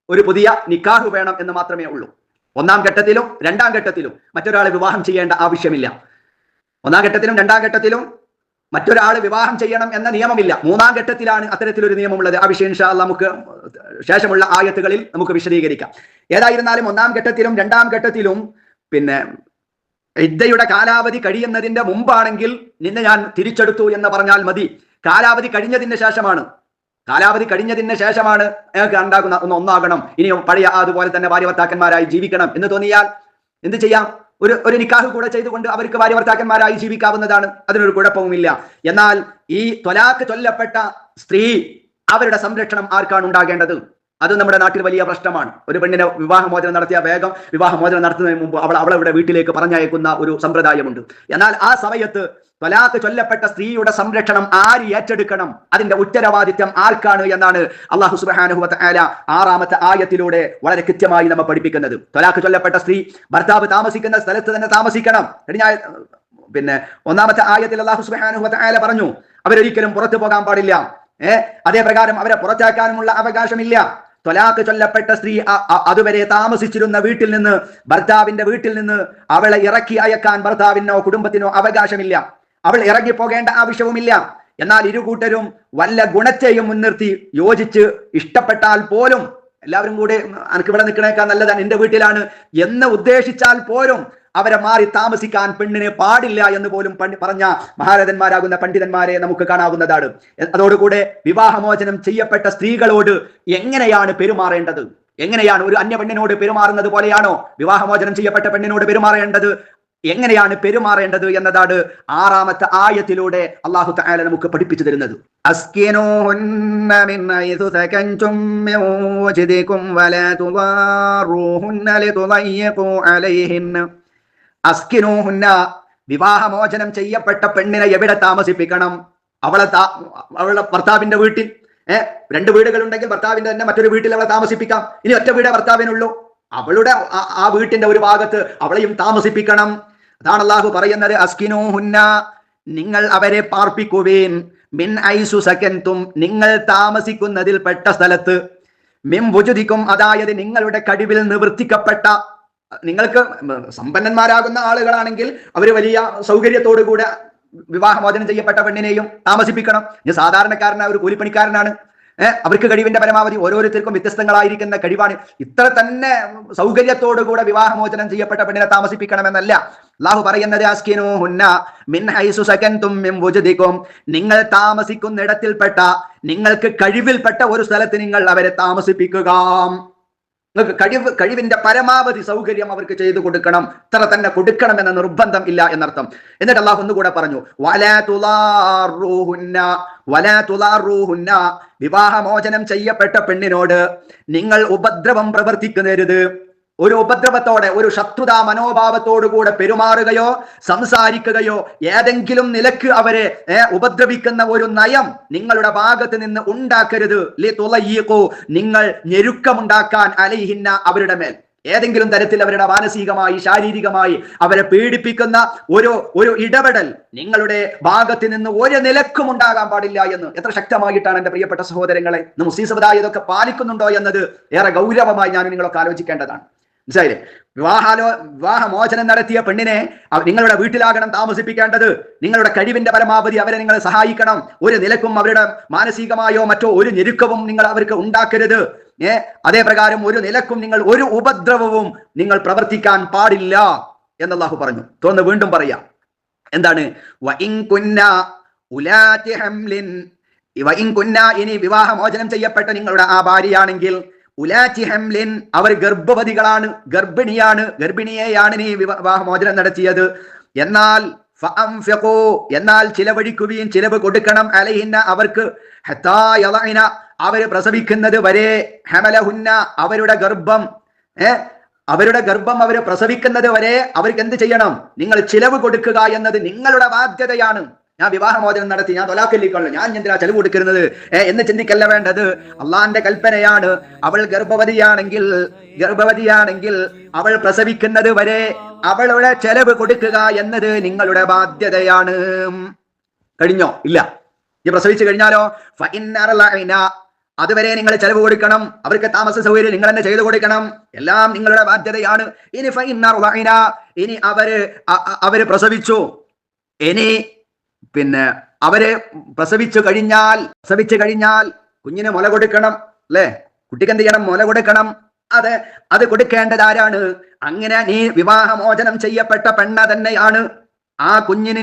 ഒരു പുതിയ നിക്കാഹ് വേണം എന്ന് മാത്രമേ ഉള്ളൂ. ഒന്നാം ഘട്ടത്തിലും രണ്ടാം ഘട്ടത്തിലും മറ്റൊരാളെ വിവാഹം ചെയ്യേണ്ട ആവശ്യമില്ല. ഒന്നാം ഘട്ടത്തിലും രണ്ടാം ഘട്ടത്തിലും മറ്റൊരാൾ വിവാഹം ചെയ്യണം എന്ന നിയമമില്ല. മൂന്നാം ഘട്ടത്തിലാണ് അത്തരത്തിലൊരു നിയമമുള്ളത്. ആ വിഷയം ഇൻഷാ അല്ലാഹ് നമുക്ക് ശേഷമുള്ള ആയത്തുകളിൽ നമുക്ക് വിശദീകരിക്കാം. ഏതായിരുന്നാലും ഒന്നാം ഘട്ടത്തിലും രണ്ടാം ഘട്ടത്തിലും ഇദ്ദയുടെ കാലാവധി കഴിയുന്നതിന്റെ മുമ്പാണെങ്കിൽ നിന്നെ ഞാൻ തിരിച്ചെടുത്തു എന്ന് പറഞ്ഞാൽ മതി. കാലാവധി കഴിഞ്ഞതിന് ശേഷമാണ് അയാൾക്ക് ഉണ്ടാകുന്ന ഒന്നാകണം, ഇനിയും പഴയ അതുപോലെ തന്നെ ഭാര്യ ഭർത്താക്കന്മാരായി ജീവിക്കണം എന്ന് തോന്നിയാൽ എന്ത് ചെയ്യാം? ഒരു നിക്കാഹ് കൂടെ ചെയ്തുകൊണ്ട് അവർക്ക് ഭാര്യ ഭർത്താക്കന്മാരായി ജീവിക്കാവുന്നതാണ്. അതിനൊരു കുഴപ്പവുമില്ല. എന്നാൽ ഈ ത്വലാഖ് ചൊല്ലപ്പെട്ട സ്ത്രീ, അവരുടെ സംരക്ഷണം ആർക്കാണ് ഉണ്ടാകേണ്ടത്? അത് നമ്മുടെ നാട്ടിൽ വലിയ പ്രശ്നമാണ്. ഒരു പെണ്ണിനെ വിവാഹമോചനം നടത്തിയ വേഗം വിവാഹമോചനം നടത്തുന്നതിന് മുമ്പ് അവളവിടെ വീട്ടിലേക്ക് പറഞ്ഞയക്കുന്ന ഒരു സമ്പ്രദായമുണ്ട്. എന്നാൽ ആ സമയത്ത് ത്വലാഖ് ചൊല്ലപ്പെട്ട സ്ത്രീയുടെ സംരക്ഷണം ആര് ഏറ്റെടുക്കണം? അതിന്റെ ഉത്തരവാദിത്വം ആർക്കാണ് എന്നാണ് അല്ലാഹു സുബ്ഹാനഹു വ തആല 6-ാമത്തെ ആയത്തിലൂടെ വളരെ കൃത്യമായി നമ്മെ പഠിപ്പിക്കുന്നത്. ത്വലാഖ് ചൊല്ലപ്പെട്ട സ്ത്രീ ഭർത്താവ് താമസിക്കുന്ന സ്ഥലത്ത് തന്നെ താമസിക്കണം. ഒന്നാമത്തെ ആയത്തിൽ അല്ലാഹു സുബ്ഹാനഹു വ തആല പറഞ്ഞു അവരൊരിക്കലും പുറത്തു പോകാൻ പാടില്ല. അതേ പ്രകാരം അവരെ പുറത്താക്കാനുമുള്ള അവകാശമില്ല. ത്വലാഖ് ചൊല്ലപ്പെട്ട സ്ത്രീ അതുവരെ താമസിച്ചിരുന്ന വീട്ടിൽ നിന്ന്, ഭർത്താവിന്റെ വീട്ടിൽ നിന്ന് അവളെ ഇറക്കി അയക്കാൻ ഭർത്താവിനോ കുടുംബത്തിനോ അവകാശമില്ല. അവൾ ഇറങ്ങിപ്പോകേണ്ട ആവശ്യവുമില്ല. എന്നാൽ ഇരുകൂട്ടരും വല്ല ഗുണത്തെയും മുൻനിർത്തി യോജിച്ച് ഇഷ്ടപ്പെട്ടാൽ പോലും, എല്ലാവരും കൂടെ എനിക്ക് ഇവിടെ നിൽക്കണേക്കാൾ നല്ലതാണ് എന്റെ വീട്ടിലാണ് എന്ന് ഉദ്ദേശിച്ചാൽ പോലും അവരെ മാറി താമസിക്കാൻ പെണ്ണിനെ പാടില്ല എന്ന് പോലും പറഞ്ഞ മഹാരഥന്മാരാകുന്ന പണ്ഡിതന്മാരെ നമുക്ക് കാണാവുന്നതാണ്. അതോടുകൂടെ വിവാഹമോചനം ചെയ്യപ്പെട്ട സ്ത്രീകളോട് എങ്ങനെയാണ് പെരുമാറേണ്ടത്? എങ്ങനെയാണ് ഒരു അന്യ പെണ്ണിനോട് പെരുമാറുന്നത് പോലെയാണോ വിവാഹമോചനം ചെയ്യപ്പെട്ട പെണ്ണിനോട് പെരുമാറേണ്ടത്? എങ്ങനെയാണ് പെരുമാറേണ്ടത് എന്നതാണ് 6-ാമത്തെ ആയത്തിലൂടെ അല്ലാഹു തആല നമുക്ക് പഠിപ്പിച്ചു തരുന്നത്. അസ്കിനൂഹുന്ന മിൻ ഹൈസു സകൻതും മിൻ വജ്ദികും വലാ തുദാറൂഹുന്ന ലിതുദയ്യിഖൂ അലൈഹിന്ന. അസ്കിനൂഹുന്ന, വിവാഹമോചനം ചെയ്യപ്പെട്ട പെണ്ണിനെ എവിടെ താമസിപ്പിക്കണം? അവളെ ഭർത്താവിന്റെ വീട്ടിൽ. രണ്ട് വീടുകൾ ഉണ്ടെങ്കിൽ ഭർത്താവിന്റെ തന്നെ മറ്റൊരു വീട്ടിൽ അവളെ താമസിപ്പിക്കാം. ഇനി ഒറ്റ വീടേ ഭർത്താവിനുള്ളൂ, അവളുടെ ആ വീട്ടിന്റെ ഒരു ഭാഗത്ത് അവളെയും താമസിപ്പിക്കണം. അതാണ് അല്ലാഹു പറയുന്നത്, അസ്കിനൂഹുന്ന, നിങ്ങൾ അവരെ പാർപ്പിക്കുവേൻ, മിൻ ഐസു സകൻതും, നിങ്ങൾ താമസിക്കുന്നതിൽ പെട്ട സ്ഥലത്ത്, മിൻ വുജുദിക്കും, അതായത് നിങ്ങളുടെ കഴിവിൽ നിവർത്തിക്കപ്പെട്ട, നിങ്ങൾക്ക് സമ്പന്നന്മാരാകുന്ന ആളുകളാണെങ്കിൽ അവർ വലിയ സൗകര്യത്തോടുകൂടെ വിവാഹമോചനം ചെയ്യപ്പെട്ട പെണ്ണിനെയും താമസിപ്പിക്കണം. ഇനി സാധാരണക്കാരനായ ഒരു കൂലിപ്പണിക്കാരനാണ്, അവർക്ക് കഴിവിന്റെ പരമാവധി ഓരോരുത്തർക്കും വ്യത്യസ്തങ്ങളായിരിക്കുന്ന കഴിവാണ്. ഇത്ര തന്നെ സൗകര്യത്തോടുകൂടെ വിവാഹമോചനം ചെയ്യപ്പെട്ട പെണ്ണിനെ താമസിപ്പിക്കണമെന്നല്ല അല്ലാഹു പറയുന്നത്. അസ്കിനൂഹുന്ന മിൻ ഹൈസു സകൻതും മിൻ വുജദികും, നിങ്ങൾ താമസിക്കുന്നിടത്തിൽപ്പെട്ട, നിങ്ങൾക്ക് കഴിവിൽപ്പെട്ട ഒരു സ്ഥലത്ത് നിങ്ങൾ അവരെ താമസിപ്പിക്കുക. നിങ്ങൾക്ക് കഴിവിന്റെ പരമാവധി സൗകര്യം അവർക്ക് ചെയ്തു കൊടുക്കണം. ഇത്ര തന്നെ കൊടുക്കണം എന്ന നിർബന്ധം ഇല്ല എന്നർത്ഥം. എന്നിട്ട് അല്ലാഹു ഒന്നുകൂടെ പറഞ്ഞു, വലാ തുളാറൂഹുന്ന, വിവാഹമോചനം ചെയ്യപ്പെട്ട പെണ്ണിനോട് നിങ്ങൾ ഉപദ്രവം പ്രവർത്തിക്കരുത്. ഒരു ഉപദ്രവത്തോടെ, ഒരു ശത്രുതാ മനോഭാവത്തോടുകൂടെ പെരുമാറുകയോ സംസാരിക്കുകയോ ഏതെങ്കിലും നിലക്ക് അവരെ ഉപദ്രവിക്കുന്ന ഒരു നയം നിങ്ങളുടെ ഭാഗത്ത് നിന്ന് ഉണ്ടാക്കരുത്. ലിതുളയ്യിഖൂ, നിങ്ങൾ ഞെരുക്കമുണ്ടാക്കാൻ അലൈഹിന്ന, അവരുടെ മേൽ ഏതെങ്കിലും തരത്തിൽ അവരുടെ മാനസികമായി ശാരീരികമായി അവരെ പീഡിപ്പിക്കുന്ന ഒരു ഇടപെടൽ നിങ്ങളുടെ ഭാഗത്ത് നിന്ന് ഒരു നിലക്കും ഉണ്ടാകാൻ പാടില്ല എന്ന് എത്ര ശക്തമായിട്ടാണ് എന്റെ പ്രിയപ്പെട്ട സഹോദരങ്ങളെ മുസ്ലിം സമുദായം ഇതൊക്കെ പാലിക്കുന്നുണ്ടോ എന്നത് ഏറെ ഗൗരവമായി ഞാൻ നിങ്ങളൊക്കെ ആലോചിക്കേണ്ടതാണ്. മനസ്സിലായില്ലേ? വിവാഹമോചനം നടത്തിയ പെണ്ണിനെ നിങ്ങളുടെ വീട്ടിലാകണം താമസിപ്പിക്കേണ്ടത്. നിങ്ങളുടെ കഴിവിന്റെ പരമാവധി അവരെ നിങ്ങൾ സഹായിക്കണം. ഒരു നിലക്കും അവരുടെ മാനസികമായോ മറ്റോ ഒരു ഞെരുക്കവും നിങ്ങൾ അവർക്ക് ഉണ്ടാക്കരുത്. അതേ പ്രകാരം ഒരു നിലക്കും നിങ്ങൾ ഒരു ഉപദ്രവവും നിങ്ങൾ പ്രവർത്തിക്കാൻ പാടില്ല എന്ന് അല്ലാഹു പറഞ്ഞു. തുടർന്ന് വീണ്ടും പറയാം, എന്താണ്? ഇനി വിവാഹമോചനം ചെയ്യപ്പെട്ട നിങ്ങളുടെ ആ ഭാര്യയാണെങ്കിൽ ഉലാറ്റി ഹംലിൻ, അവർ ഗർഭവതികളാണ്, ഗർഭിണിയെയാണ് നീ വിവാഹമോചനം നടത്തിയത്. എന്നാൽ എന്നാൽ ചിലവഴിക്കുകയും ചിലവ് കൊടുക്കണം അലൈഹിന്ന അവർക്ക്, ഹത്താ യളഇന അവര് പ്രസവിക്കുന്നത് വരെ, ഹമലഹുന്ന അവരുടെ ഗർഭം അവര് പ്രസവിക്കുന്നത് വരെ അവർക്ക് എന്ത് ചെയ്യണം? നിങ്ങൾ ചിലവ് കൊടുക്കുക എന്നത് നിങ്ങളുടെ ബാധ്യതയാണ്. ഞാൻ വിവാഹമോചനം നടത്തി, ഞാൻ തൊലാഖല്ലിക്കൊള്ളു, ഞാൻ എന്തിനാ ചെലവ് കൊടുക്കുന്നത് എന്ന് ചിന്തിക്കല്ല വേണ്ടത്. അള്ളാന്റെ കൽപ്പനയാണ്. അവൾ ഗർഭവതിയാണെങ്കിൽ അവൾ പ്രസവിക്കുന്നത് വരെ അവളുടെ ചെലവ് കൊടുക്കുക എന്നത് നിങ്ങളുടെ ബാധ്യതയാണ്. കഴിഞ്ഞോ? ഇല്ല. ഈ പ്രസവിച്ചു കഴിഞ്ഞാലോ അതുവരെ നിങ്ങൾ ചെലവ് കൊടുക്കണം. അവർക്ക് താമസ സൗകര്യം നിങ്ങൾ തന്നെ ചെയ്തു കൊടുക്കണം. എല്ലാം നിങ്ങളുടെ ബാധ്യതയാണ്. ഇനി അവര് പ്രസവിച്ചു, ഇനി അവര് പ്രസവിച്ചു കഴിഞ്ഞാൽ കുഞ്ഞിന് മുല കൊടുക്കണം അല്ലെ? കുട്ടിക്ക് എന്ത് ചെയ്യണം? മുല കൊടുക്കണം. അത് കൊടുക്കേണ്ടത് ആരാണ്? അങ്ങനെ നീ വിവാഹമോചനം ചെയ്യപ്പെട്ട പെണ്ണ തന്നെയാണ് ആ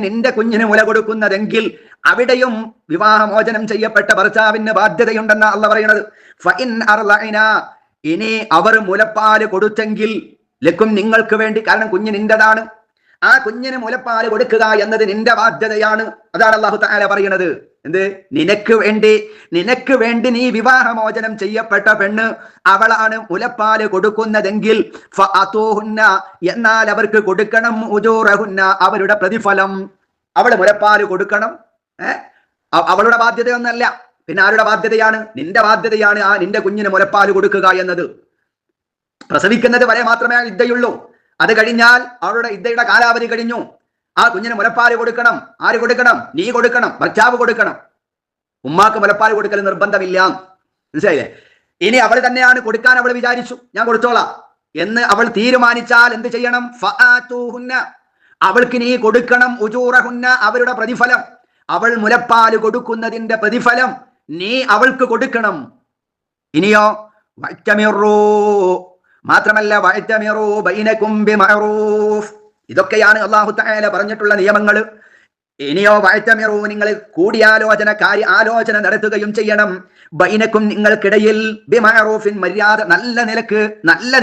നിന്റെ കുഞ്ഞിന് മുല കൊടുക്കുന്നതെങ്കിൽ അവിടെയും വിവാഹമോചനം ചെയ്യപ്പെട്ട ഭർത്താവിന് ബാധ്യതയുണ്ടെന്ന അള്ളാഹ് പറയുന്നത്. ഇനി അവർ മുലപ്പാല് കൊടുത്തെങ്കിൽ ലക്കും നിങ്ങൾക്ക് വേണ്ടി, കാരണം കുഞ്ഞ് നിന്റെതാണ്, ആ കുഞ്ഞിന് മുലപ്പാല് കൊടുക്കുക എന്നത് നിന്റെ ബാധ്യതയാണ്. അതാണ് അല്ലാഹു തആല പറയുന്നത്. എന്ത്? നിനക്ക് വേണ്ടി നീ വിവാഹമോചനം ചെയ്യപ്പെട്ട പെണ്ണ് അവളാണ് മുലപ്പാല് കൊടുക്കുന്നതെങ്കിൽ എന്നാൽ അവർക്ക് കൊടുക്കണം ഉജൂറഹുന്ന അവരുടെ പ്രതിഫലം. അവള് മുലപ്പാല് കൊടുക്കണം. അവളുടെ ബാധ്യതയൊന്നല്ല. പിന്നെ ആരുടെ ബാധ്യതയാണ്? നിന്റെ ബാധ്യതയാണ് ആ നിന്റെ കുഞ്ഞിന് മുലപ്പാല് കൊടുക്കുക എന്നത്. പ്രസവിക്കുന്നത് വരെ മാത്രമേ ഇദ്ദയുള്ളൂ. അത് കഴിഞ്ഞാൽ അവളുടെ ഇദ്ദയുടെ കാലാവധി കഴിഞ്ഞു. ആ കുഞ്ഞിന് മുലപ്പാല് കൊടുക്കണം. ആര് കൊടുക്കണം? നീ കൊടുക്കണം, ഭർത്താവ് കൊടുക്കണം. ഉമ്മാക്ക് മുലപ്പാല് കൊടുക്കൽ നിർബന്ധമില്ല. മനസ്സിലായില്ലേ? ഇനി അവൾ തന്നെയാണ് കൊടുക്കാൻ അവൾ വിചാരിച്ചു, ഞാൻ കൊടുത്തോളാം എന്ന് അവൾ തീരുമാനിച്ചാൽ എന്ത് ചെയ്യണം? അവൾക്ക് നീ കൊടുക്കണം ഉജൂറഹുന്ന അവരുടെ പ്രതിഫലം. അവൾ മുലപ്പാല് കൊടുക്കുന്നതിന്റെ പ്രതിഫലം നീ അവൾക്ക് കൊടുക്കണം. ഇനിയോ മാത്രമല്ല ബൈനകും ബിമഅറൂഫ്, ഇതൊക്കെയാണ് അല്ലാഹു തആല പറഞ്ഞിട്ടുള്ള നിയമങ്ങൾ. ഇനിയോ വഅതമിറൂ നിങ്ങൾ ആലോചന നടത്തുകയും ചെയ്യണം. ബൈനകും നിങ്ങൾക്കിടയിൽ ബിമഅറൂഫിൻ മര്യാദ നല്ല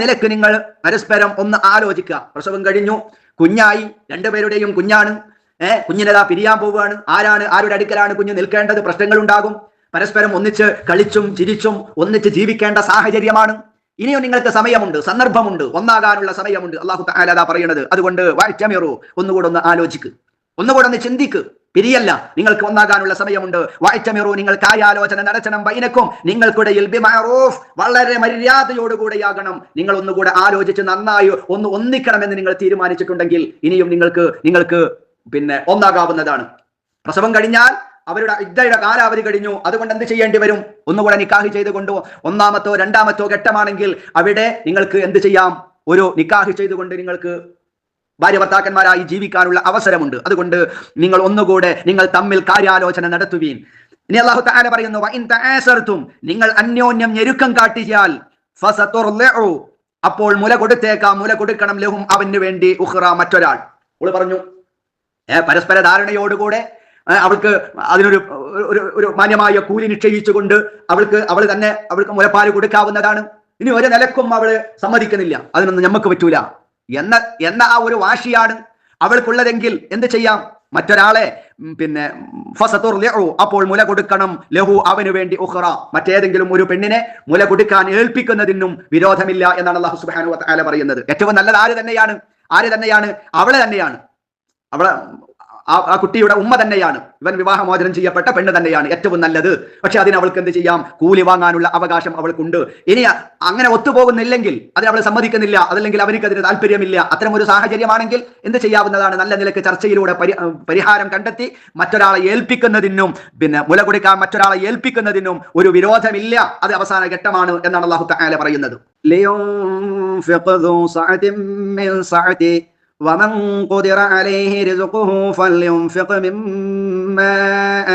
നിലക്ക് നിങ്ങൾ പരസ്പരം ഒന്ന് ആലോചിക്കുക. പ്രസവം കഴിഞ്ഞു, കുഞ്ഞായി, രണ്ടുപേരുടെയും കുഞ്ഞാണ്. കുഞ്ഞിനെതാ പിരിയാൻ പോവുകയാണ്. ആരുടെ അടുക്കലാണ് കുഞ്ഞ് നിൽക്കേണ്ടത്? പ്രശ്നങ്ങൾ ഉണ്ടാകും. പരസ്പരം ഒന്നിച്ച് കളിച്ചും ചിരിച്ചും ഒന്നിച്ച് ജീവിക്കേണ്ട സാഹചര്യമാണ്. ഇനിയും നിങ്ങൾക്ക് സമയമുണ്ട്, സന്ദർഭമുണ്ട്, ഒന്നാകാനുള്ള സമയമുണ്ട്. അല്ലാഹു തആല അതാ പറയുന്നത്. അതുകൊണ്ട് വഅതമിറൂ ഒന്നുകൂടെ ഒന്ന് ആലോചിക്ക്, ഒന്നുകൂടെ ഒന്ന് ചിന്തിക്ക്. പിരിയല്ല, നിങ്ങൾക്ക് ഒന്നാകാനുള്ള സമയമുണ്ട്. വഅതമിറൂ നിങ്ങൾ കാര്യാലോചന നടത്തണം. ബൈനക്കും നിങ്ങൾക്കിടയിൽ ബിമഅറൂഫ് വളരെ മര്യാദയോടുകൂടെയാകണം. നിങ്ങൾ ഒന്നുകൂടെ ആലോചിച്ച് നന്നായി ഒന്നിക്കണമെന്ന് നിങ്ങൾ തീരുമാനിച്ചിട്ടുണ്ടെങ്കിൽ ഇനിയും നിങ്ങൾക്ക് ഒന്നാകാവുന്നതാണ്. പ്രസവം കഴിഞ്ഞാൽ അവരുടെ ഇദ്ദയുടെ കാലാവധി കഴിഞ്ഞു. അതുകൊണ്ട് എന്ത് ചെയ്യേണ്ടി വരും? ഒന്നുകൂടെ നിക്കാഹ് ചെയ്തുകൊണ്ടോ ഒന്നാമത്തോ രണ്ടാമത്തോ ഘട്ടമാണെങ്കിൽ അവിടെ നിങ്ങൾക്ക് എന്ത് ചെയ്യാം? ഒരു നിക്കാഹ് ചെയ്തുകൊണ്ട് നിങ്ങൾക്ക് ഭാര്യ ഭർത്താക്കന്മാരായി ജീവിക്കാനുള്ള അവസരമുണ്ട്. അതുകൊണ്ട് നിങ്ങൾ തമ്മിൽ കാര്യാലോചന നടത്തുവീൻ. ഇനി അല്ലാഹു തആല പറയുന്നു, വഇൻ തആസർതും നിങ്ങൾ അന്യോന്യം ഞെരുക്കം കാട്ടിയാൽ ഫസതുർലിഉ അപ്പോൾ മുല കൊടുക്കണം ലഹും അവന് വേണ്ടി ഉഖ്റ മറ്റൊരാൾ. അവൾ പറഞ്ഞു പരസ്പര ധാരണയോടുകൂടെ അവൾക്ക് അതിനൊരു ഒരു മാന്യമായ കൂലി നിശ്ചയിച്ചുകൊണ്ട് അവൾക്ക് മുലപ്പാല് കൊടുക്കാവുന്നതാണ്. ഇനി ഒരു നിലക്കും അവള് സമ്മതിക്കുന്നില്ല, അതിനൊന്നും നമുക്ക് പറ്റൂല എന്ന ആ ഒരു വാശിയാണ് അവൾക്കുള്ളതെങ്കിൽ എന്ത് ചെയ്യാം? മറ്റൊരാളെ അപ്പോൾ മുല കൊടുക്കണം ലഹു അവന് വേണ്ടി ഉഖ്റ മറ്റേതെങ്കിലും ഒരു പെണ്ണിനെ മുല കൊടുക്കാൻ ഏൽപ്പിക്കുന്നതിനും വിരോധമില്ല എന്നാണ് അല്ലാഹു സുബ്ഹാനഹു വ തആല പറയുന്നത്. ഏറ്റവും നല്ലത് ആര് തന്നെയാണ്? അവളെ തന്നെയാണ്. ആ കുട്ടിയുടെ ഉമ്മ തന്നെയാണ്. ഇവൻ വിവാഹമോചനം ചെയ്യപ്പെട്ട പെണ്ണ് തന്നെയാണ് ഏറ്റവും നല്ലത്. പക്ഷെ അതിന് അവൾക്ക് എന്ത് ചെയ്യാം? കൂലി വാങ്ങാനുള്ള അവകാശം അവൾക്കുണ്ട്. ഇനി അങ്ങനെ ഒത്തുപോകുന്നില്ലെങ്കിൽ, അതിന് അവൾ സമ്മതിക്കുന്നില്ല, അതല്ലെങ്കിൽ അവർക്ക് അതിന് താല്പര്യമില്ല, അത്തരം ഒരു സാഹചര്യമാണെങ്കിൽ എന്ത് ചെയ്യാവുന്നതാണ്? നല്ല നിലക്ക് ചർച്ചയിലൂടെ പരിഹാരം കണ്ടെത്തി മറ്റൊരാളെ ഏൽപ്പിക്കുന്നതിനും മുല കൊടുക്കാൻ മറ്റൊരാളെ ഏൽപ്പിക്കുന്നതിനും ഒരു വിരോധമില്ല. അത് അവസാന ഘട്ടമാണ് എന്നാണ് അല്ലാഹു തആല പറയുന്നത്. ومن قدر عليه رزقه فلينفق مما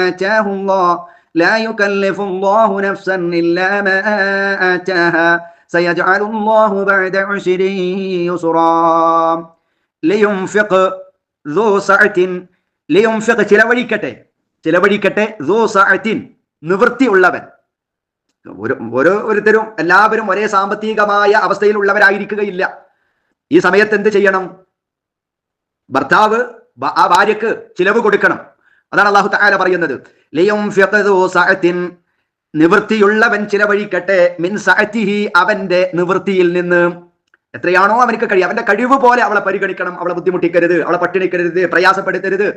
آتاه الله لا يكلف الله نفسا إلا ما آتاها سيجعل الله بعد عسر يسرا لينفق ذو سعة ചിലവഴിക്കട്ടെ ذو سعة നിവൃത്തി ഉള്ളവൻ. ഓരോരുത്തരും എല്ലാവരും ഒരേ സാമ്പത്തികമായ അവസ്ഥയിലുള്ളവരായിരിക്കുകയില്ല. ഈ സമയത്ത് എന്ത് ചെയ്യണം? ഭർത്താവ് ആ ഭാര്യക്ക് ചിലവ് കൊടുക്കണം. അതാണ് അല്ലാഹു തആല പറയുന്നത്, നിവൃത്തിയുള്ളവൻ ചിലവഴിക്കട്ടെ, മിൻ സഅതിഹി, അവന്റെ നിവൃത്തിയിൽ നിന്ന്. എത്രയാണോ അവനക്ക് കഴിയും, അവന്റെ കഴിവ് പോലെ അവളെ പരിഗണിക്കണം. അവളെ ബുദ്ധിമുട്ടിക്കരുത്, അവളെ പട്ടിണിക്കരുത്, പ്രയാസപ്പെടുത്തരുത്.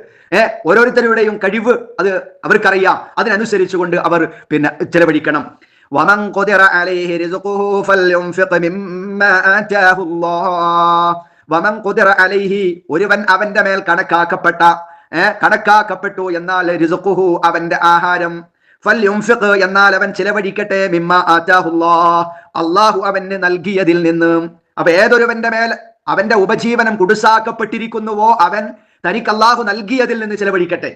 ഓരോരുത്തരുടെയും കഴിവ് അത് അവർക്കറിയാം. അതിനനുസരിച്ചുകൊണ്ട് അവർ ചിലവഴിക്കണം. വമൻ ഖുദിറ അലൈഹി റിസ്ഖുഹു ഫൽയുൻഫിഖ് മിമ്മാ ആതാഹു അല്ലാഹ്. വമൻ ഖുദിറ അലൈഹി, ഒരുവൻ അവന്റെ മേൽ കണക്കാക്കപ്പെട്ടു എന്നാൽ റിസ്ഖുഹു, അവന്റെ ആഹാരം, ഫൽയുൻഫിഖ് എന്നാൽ അവൻ ചിലവഴിക്കട്ടെ, മിമ്മാ ആതാഹു അല്ലാഹ്, അല്ലാഹു അവന് നൽകിയതിൽ നിന്ന്. അപ്പൊ ഏതൊരുവന്റെ മേൽ അവന്റെ ഉപജീവനം കുടുസാക്കപ്പെട്ടിരിക്കുന്നുവോ അവൻ തനിക്ക് അല്ലാഹു നൽകിയതിൽ നിന്ന് ചിലവഴിക്കട്ടെ.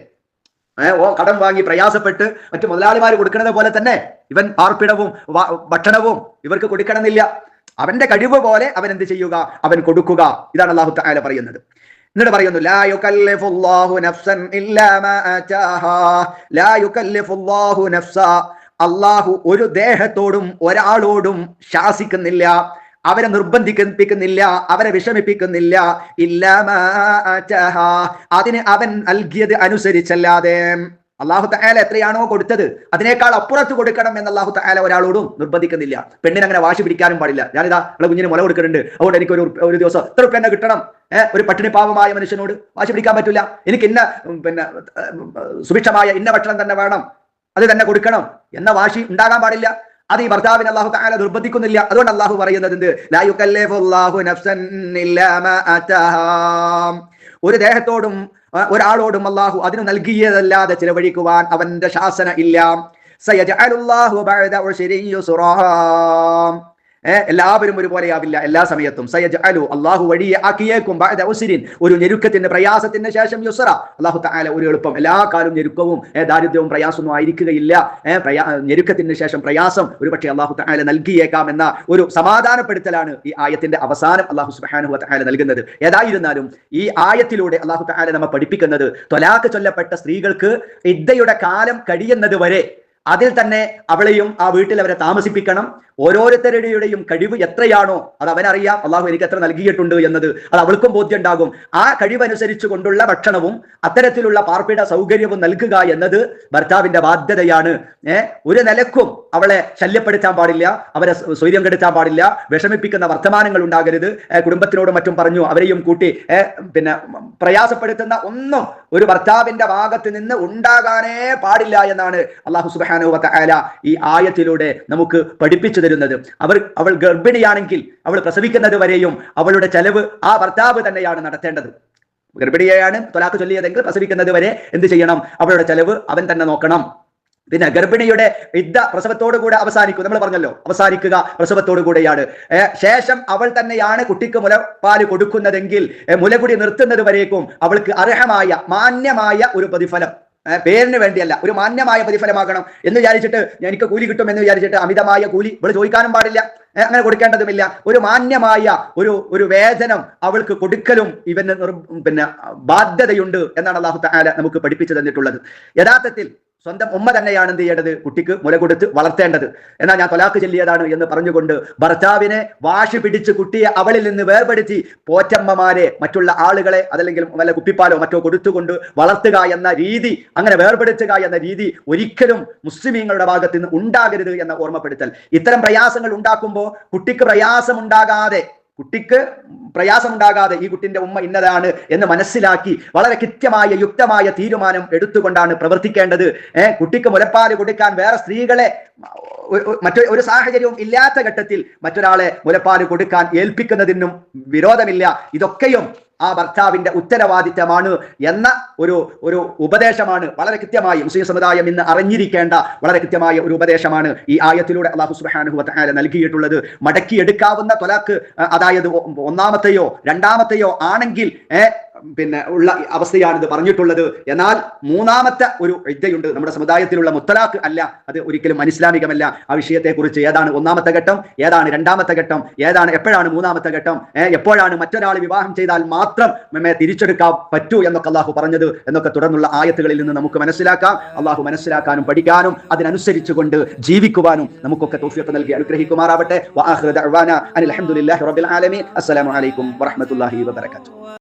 കടം വാങ്ങി പ്രയാസപ്പെട്ട് മറ്റു മുതലാളിമാർ കൊടുക്കുന്നത് പോലെ തന്നെ ഇവൻ പാർപ്പിടവും ഭക്ഷണവും ഇവർക്ക് കൊടുക്കണമെന്നില്ല. അവന്റെ കഴിവ് പോലെ അവൻ എന്ത് ചെയ്യുക? അവൻ കൊടുക്കുക. ഇതാണ് അല്ലാഹു തആല പറയുന്നത്. എന്നിട്ട് പറയുന്നു, ലാ യുകല്ലിഫുല്ലാഹു നഫ്സൻ ഇല്ലാ മാ ആതാഹാ. ലാ യുകല്ലിഫുല്ലാഹു നഫ്സ, അല്ലാഹു ഒരു ദേഹത്തോടും ഒരാളോടും ശാസിക്കുന്നില്ല, അവരെ നിർബന്ധിപ്പിക്കുന്നില്ല, അവരെ വിഷമിപ്പിക്കുന്നില്ല. ഇല്ലാ മാ ആതാഹാ, അതിന് അവൻ നൽകിയത് അനുസരിച്ചല്ലാതെ. അല്ലാഹു തആല എത്രയാണോ കൊടുത്തത് അതിനേക്കാൾ അപ്പുറത്ത് കൊടുക്കണം എന്ന് അല്ലാഹു തആല ഒരാളോടും നിർബന്ധിക്കുന്നില്ല. പെണ്ണിന് അങ്ങനെ വാശി പിടിക്കാനും പാടില്ല. ഞാനിതാ നിങ്ങളെ കുഞ്ഞിന് മുല കൊടുക്കുന്നുണ്ട്, അതുകൊണ്ട് എനിക്ക് ഒരു ദിവസം എത്ര റുപ്യ കിട്ടണം. ഒരു പട്ടിണി പാവമായ മനുഷ്യനോട് വാശി പിടിക്കാൻ പറ്റില്ല. എനിക്ക് സുഭിക്ഷമായ ഇന്ന ഭക്ഷണം തന്നെ വേണം, അത് തന്നെ കൊടുക്കണം എന്ന വാശി ഉണ്ടാകാൻ പാടില്ല. അത് ഈ ഭർത്താവിന് അല്ലാഹു തആല നിർബന്ധിക്കുന്നില്ല. അതുകൊണ്ട് അല്ലാഹു പറയുന്നത് എന്ത്? ലാ യുകല്ലിഫുല്ലാഹു നഫ്സൻ ഇല്ലാ മാ ആതാഹാ. ഒരു ദേഹത്തോടും ഒരാളോടും അല്ലാഹു അതിന് നൽകിയതല്ലാതെ ചിലവഴിക്കുവാൻ അവന്റെ ശാസന ഇല്ല. സയജഅലുല്ലാഹു ബഅദ ഉസ്രി യുസ്റാ. എല്ലാവരും ഒരുപോലെയാവില്ല എല്ലാ സമയത്തും. സയജഅലു, അല്ലാഹു വഴിയെ ആക്കിയേക്കും, ബഅദ ഉസ്രിൻ, ഒരു ഞെരുക്കത്തിന്റെ പ്രയാസത്തിന്റെ ശേഷം യുസ്റ, അല്ലാഹു തആല ഒരു എളുപ്പം. എല്ലാ കാലവും ഞെരുക്കവും ദാരിദ്ര്യവും പ്രയാസമൊന്നും ആയിരിക്കുകയില്ല. ഞെരുക്കത്തിന് ശേഷം പ്രയാസം ഒരുപക്ഷെ അല്ലാഹു തആല നൽകിയേക്കാം എന്ന ഒരു സമാധാനപ്പെടുത്തലാണ് ഈ ആയത്തിന്റെ അവസാനം അല്ലാഹു സുബ്ഹാനഹു വ തആല നൽകുന്നത്. ഏതായിരുന്നാലും ഈ ആയത്തിലൂടെ അല്ലാഹു തആല നമ്മെ പഠിപ്പിക്കുന്നത്, ത്വലാഖ് ചൊല്ലപ്പെട്ട സ്ത്രീകൾക്ക് ഇദ്ദയുടെ കാലം കഴിയുന്നത് വരെ അതിൽ തന്നെ അവളെയും ആ വീട്ടിൽ അവരെ താമസിപ്പിക്കണം. ഓരോരുത്തരുടെയും കഴിവ് എത്രയാണോ അത് അവനറിയാം. അള്ളാഹു എനിക്ക് എത്ര നൽകിയിട്ടുണ്ട് എന്നത് അത് അവൾക്കും ബോധ്യം ഉണ്ടാകും. ആ കഴിവനുസരിച്ച് കൊണ്ടുള്ള ഭക്ഷണവും അത്തരത്തിലുള്ള പാർപ്പിട സൗകര്യവും നൽകുക എന്നത് ഭർത്താവിന്റെ ബാധ്യതയാണ്. ഒരു നിലക്കും അവളെ ശല്യപ്പെടുത്താൻ പാടില്ല, അവരെ സ്വൈര്യം കെടുത്താൻ പാടില്ല, വിഷമിപ്പിക്കുന്ന വർത്തമാനങ്ങൾ ഉണ്ടാകരുത്. കുടുംബത്തിനോടും മറ്റും പറഞ്ഞു അവരെയും കൂട്ടി പ്രയാസപ്പെടുത്തുന്ന ഒന്നും ഒരു ഭർത്താവിന്റെ ഭാഗത്ത് നിന്ന് ഉണ്ടാകാനേ പാടില്ല എന്നാണ് അല്ലാഹു സുബ്ഹാനഹു വ തആല ഈ ആയത്തിലൂടെ നമുക്ക് പഠിപ്പിച്ചു തരുന്നത്. അവൾ ഗർഭിണിയാണെങ്കിൽ അവൾ പ്രസവിക്കുന്നത് വരെയും അവളുടെ ചെലവ് ആ ഭർത്താവ് തന്നെയാണ് നടത്തേണ്ടത്. ഗർഭിണിയെയാണ് ത്വലാഖ് ചൊല്ലിയതെങ്കിൽ പ്രസവിക്കുന്നത് വരെ എന്ത് ചെയ്യണം? അവളുടെ ചെലവ് അവൻ തന്നെ നോക്കണം. പിന്നെ ഗർഭിണിയുടെ ഇദ്ദ പ്രസവത്തോടു കൂടെ അവസാനിക്കും. നമ്മൾ പറഞ്ഞല്ലോ, അവസാനിക്കുക പ്രസവത്തോടു കൂടെയാണ്. ശേഷം അവൾ തന്നെയാണ് കുട്ടിക്ക് മുലപ്പാല് കൊടുക്കുന്നതെങ്കിൽ മുലകുടി നിർത്തുന്നത് വരേക്കും അവൾക്ക് അർഹമായ മാന്യമായ ഒരു പ്രതിഫലം, പേരിന് വേണ്ടിയല്ല, ഒരു മാന്യമായ പ്രതിഫലമാകണം എന്ന് വിചാരിച്ചിട്ട് എനിക്ക് കൂലി കിട്ടും എന്ന് വിചാരിച്ചിട്ട് അമിതമായ കൂലി ഇവൾ ചോദിക്കാനും പാടില്ല, അങ്ങനെ കൊടുക്കേണ്ടതുമില്ല. ഒരു മാന്യമായ ഒരു വേതനം അവൾക്ക് കൊടുക്കലും ഇവന് ബാധ്യതയുണ്ട് എന്നാണ് അല്ലാഹു തആല നമുക്ക് പഠിപ്പിച്ചു തന്നിട്ടുള്ളത്. യഥാർത്ഥത്തിൽ സ്വന്തം ഉമ്മ തന്നെയാണ് എന്ത് ചെയ്യേണ്ടത്? കുട്ടിക്ക് മുല കൊടുത്ത് വളർത്തേണ്ടത്. എന്നാൽ ഞാൻ ത്വലാഖ് ചൊല്ലിയതാണ് എന്ന് പറഞ്ഞുകൊണ്ട് ഭർത്താവിനെ വാശി പിടിച്ച് കുട്ടിയെ അവളിൽ നിന്ന് വേർപെടുത്തി പോറ്റമ്മമാരെ, മറ്റുള്ള ആളുകളെ അതല്ലെങ്കിൽ വല്ല കുപ്പിപ്പാലോ മറ്റോ കൊടുത്തുകൊണ്ട് വളർത്തുക എന്ന രീതി, അങ്ങനെ വേർപെടുത്തുക എന്ന രീതി ഒരിക്കലും മുസ്ലിമീങ്ങളുടെ ഭാഗത്ത് നിന്ന് ഉണ്ടാകരുത് എന്ന ഓർമ്മപ്പെടുത്തൽ. ഇത്തരം പ്രയാസങ്ങൾ ഉണ്ടാക്കുമ്പോൾ കുട്ടിക്ക് പ്രയാസമുണ്ടാകാതെ ഈ കുട്ടിന്റെ ഉമ്മ ഇന്നതാണ് എന്ന് മനസ്സിലാക്കി വളരെ കൃത്യമായ യുക്തമായ തീരുമാനം എടുത്തുകൊണ്ടാണ് പ്രവർത്തിക്കേണ്ടത്. കുട്ടിക്ക് മുലപ്പാല് കൊടുക്കാൻ വേറെ സ്ത്രീകളെ മറ്റൊരു സാഹചര്യവും ഇല്ലാത്ത ഘട്ടത്തിൽ മറ്റൊരാളെ മുലപ്പാല് കൊടുക്കാൻ ഏൽപ്പിക്കുന്നതിനും വിരോധമില്ല. ഇതൊക്കെയും ആ ഭർത്താവിന്റെ ഉത്തരവാദിത്തമാണ് എന്ന ഒരു ഉപദേശമാണ് വളരെ കൃത്യമായി മുസ്ലിം സമുദായം ഇന്ന് അറിഞ്ഞിരിക്കേണ്ട വളരെ കൃത്യമായ ഒരു ഉപദേശമാണ് ഈ ആയത്തിലൂടെ അല്ലാഹു സുബ്ഹാനഹു വ തആല നൽകിയിട്ടുള്ളത്. മടക്കിയെടുക്കാവുന്ന ത്വലാഖ്, അതായത് ഒന്നാമത്തെയോ രണ്ടാമത്തെയോ ആണെങ്കിൽ പിന്നെ ഉള്ള അവസ്ഥയാണ് ഇത് പറഞ്ഞിട്ടുള്ളത്. എന്നാൽ മൂന്നാമത്തെ ഒരു ഇദ്ദയുണ്ട് നമ്മുടെ സമുദായത്തിലുള്ള മുത്തലാഖ് അല്ല, അത് ഒരിക്കലും അനിസ്ലാമികമല്ല. ആ വിഷയത്തെക്കുറിച്ച് ഏതാണ് ഒന്നാമത്തെ ഘട്ടം, ഏതാണ് രണ്ടാമത്തെ ഘട്ടം, എപ്പോഴാണ് മൂന്നാമത്തെ ഘട്ടം, എപ്പോഴാണ് മറ്റൊരാൾ വിവാഹം ചെയ്താൽ മാത്രം നമ്മെ തിരിച്ചെടുക്കാൻ പറ്റൂ എന്നൊക്കെ അള്ളാഹു പറഞ്ഞത് എന്നൊക്കെ തുടർന്നുള്ള ആയത്തുകളിൽ നിന്ന് നമുക്ക് മനസ്സിലാക്കാം. അള്ളാഹു മനസ്സിലാക്കാനും പഠിക്കാനും അതിനനുസരിച്ചുകൊണ്ട് ജീവിക്കുവാനും നമുക്കൊക്കെ തൗഫീഖ് നൽകി അനുഗ്രഹിക്കുമാറാവട്ടെ. വആഖിറു ദഅ്വാനാ അനിൽ ഹംദുലില്ലാഹി റബ്ബിൽ ആലമീൻ. അസ്സലാമു അലൈക്കും വറഹ്മത്തുള്ളാഹി വബറകാതുഹു.